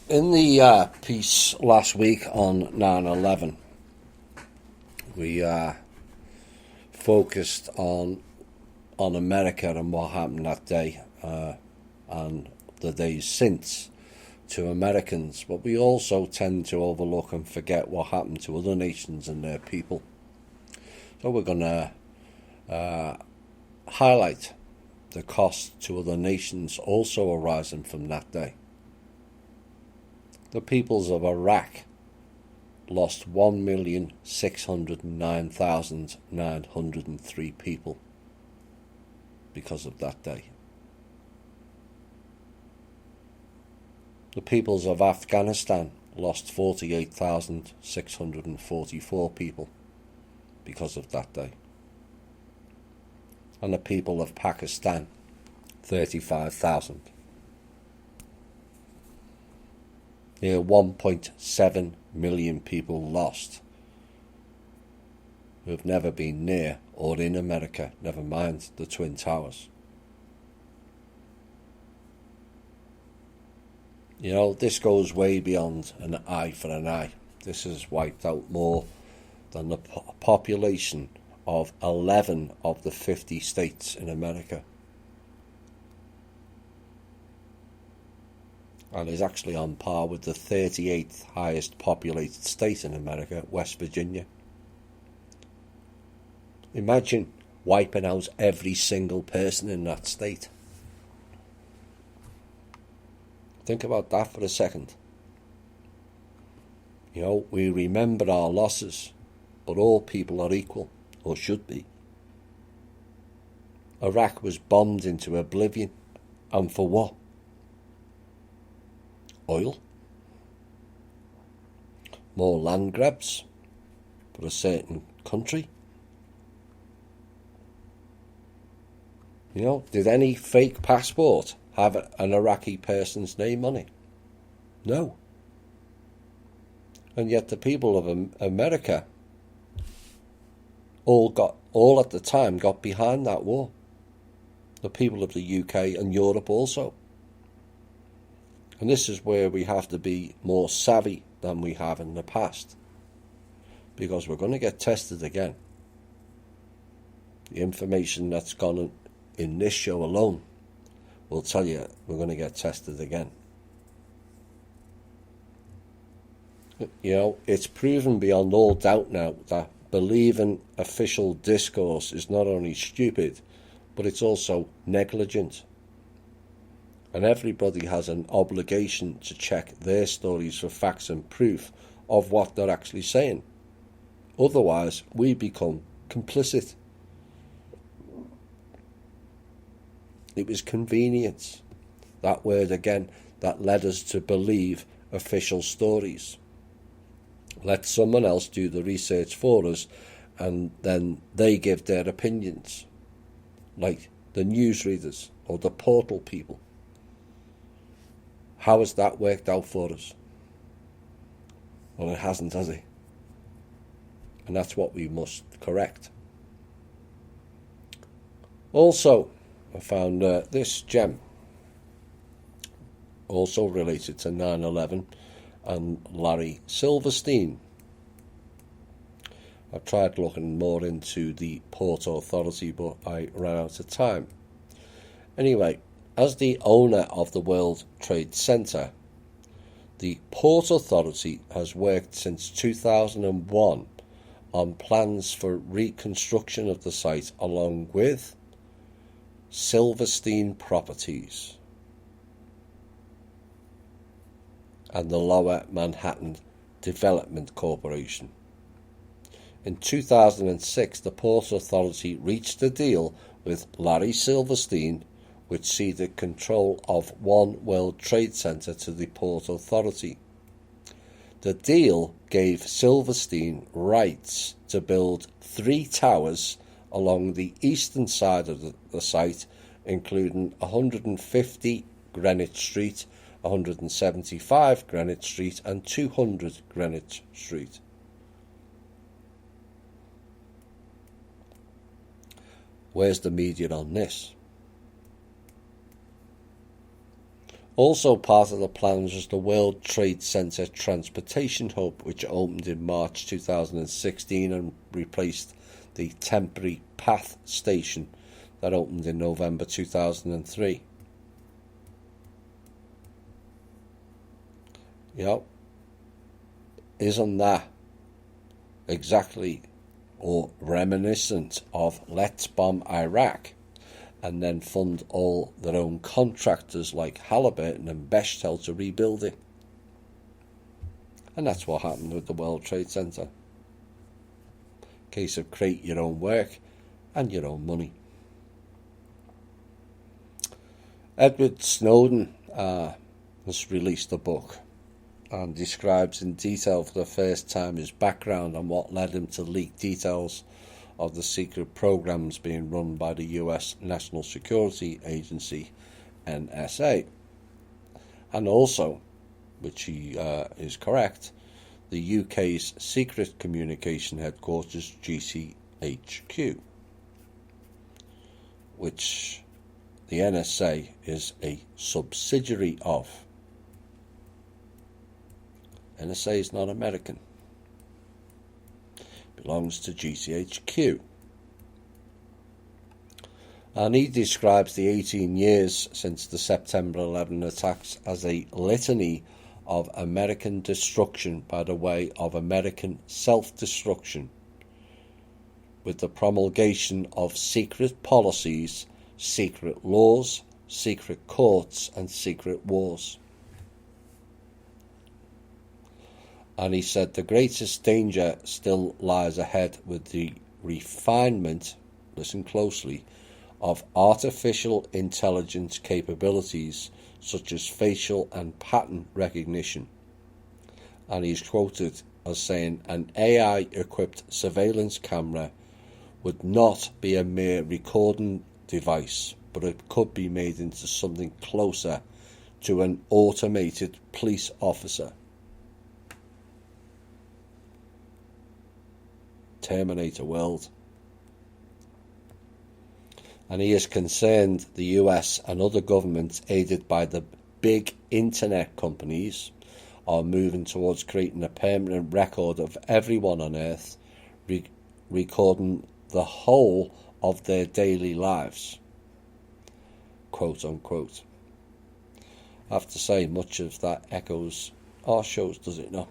In the piece last week on 9/11, we focused on America and what happened that day and the days since to Americans, but we also tend to overlook and forget what happened to other nations and their people. So we're going to highlight the cost to other nations also arising from that day. The peoples of Iraq lost 1,609,903 people because of that day. The peoples of Afghanistan lost 48,644 people because of that day. And the people of Pakistan, 35,000. Near 1.7 million people lost who have never been near or in America, never mind the Twin Towers. You know, this goes way beyond an eye for an eye. This has wiped out more than the population of 11 of the 50 states in America. And is actually on par with the 38th highest populated state in America, West Virginia. Imagine wiping out every single person in that state. Think about that for a second. You know, we remember our losses, but all people are equal, or should be. Iraq was bombed into oblivion, and for what? Oil, more land grabs for a certain country. You know, did any fake passport have an Iraqi person's name on it? No. And yet the people of America all at the time got behind that war. The people of the UK and Europe also. And this is where we have to be more savvy than we have in the past, because we're going to get tested again. The information that's gone in this show alone will tell you we're going to get tested again. You know, it's proven beyond all doubt now that believing official discourse is not only stupid, but it's also negligent. And everybody has an obligation to check their stories for facts and proof of what they're actually saying. Otherwise, we become complicit. It was convenience, that word again, that led us to believe official stories. Let someone else do the research for us, and then they give their opinions, like the newsreaders or the portal people. How has that worked out for us? Well, it hasn't, has it? And that's what we must correct. Also, I found this gem, also related to 9/11 and Larry Silverstein. I tried looking more into the Port Authority, but I ran out of time. Anyway, as the owner of the World Trade Center, the Port Authority has worked since 2001 on plans for reconstruction of the site, along with Silverstein Properties and the Lower Manhattan Development Corporation. In 2006, the Port Authority reached a deal with Larry Silverstein, which ceded control of One World Trade Center to the Port Authority. The deal gave Silverstein rights to build 3 towers along the eastern side of the site, including 150 Greenwich Street, 175 Greenwich Street, and 200 Greenwich Street. Where's the media on this? Also part of the plans was the World Trade Center Transportation Hub, which opened in March 2016 and replaced the temporary PATH station that opened in November 2003. Yep. Isn't that exactly or reminiscent of Let's Bomb Iraq and then fund all their own contractors like Halliburton and Bechtel to rebuild it? And that's what happened with the World Trade Center. Case of create your own work and your own money. Edward Snowden has released a book and describes in detail for the first time his background and what led him to leak details of the secret programs being run by the US National Security Agency, NSA. And also, which he is correct, the UK's Secret Communication Headquarters, GCHQ, which the NSA is a subsidiary of. NSA is not American. It belongs to GCHQ. And he describes the 18 years since the September 11 attacks as a litany of American destruction by the way of American self-destruction, with the promulgation of secret policies, secret laws, secret courts, and secret wars. And he said the greatest danger still lies ahead with the refinement, listen closely, of artificial intelligence capabilities such as facial and pattern recognition. And he's quoted as saying an AI-equipped surveillance camera would not be a mere recording device, but it could be made into something closer to an automated police officer. Terminator world. And he is concerned the US and other governments aided by the big internet companies are moving towards creating a permanent record of everyone on Earth, recording the whole of their daily lives, quote unquote. I have to say much of that echoes our shows, does it not?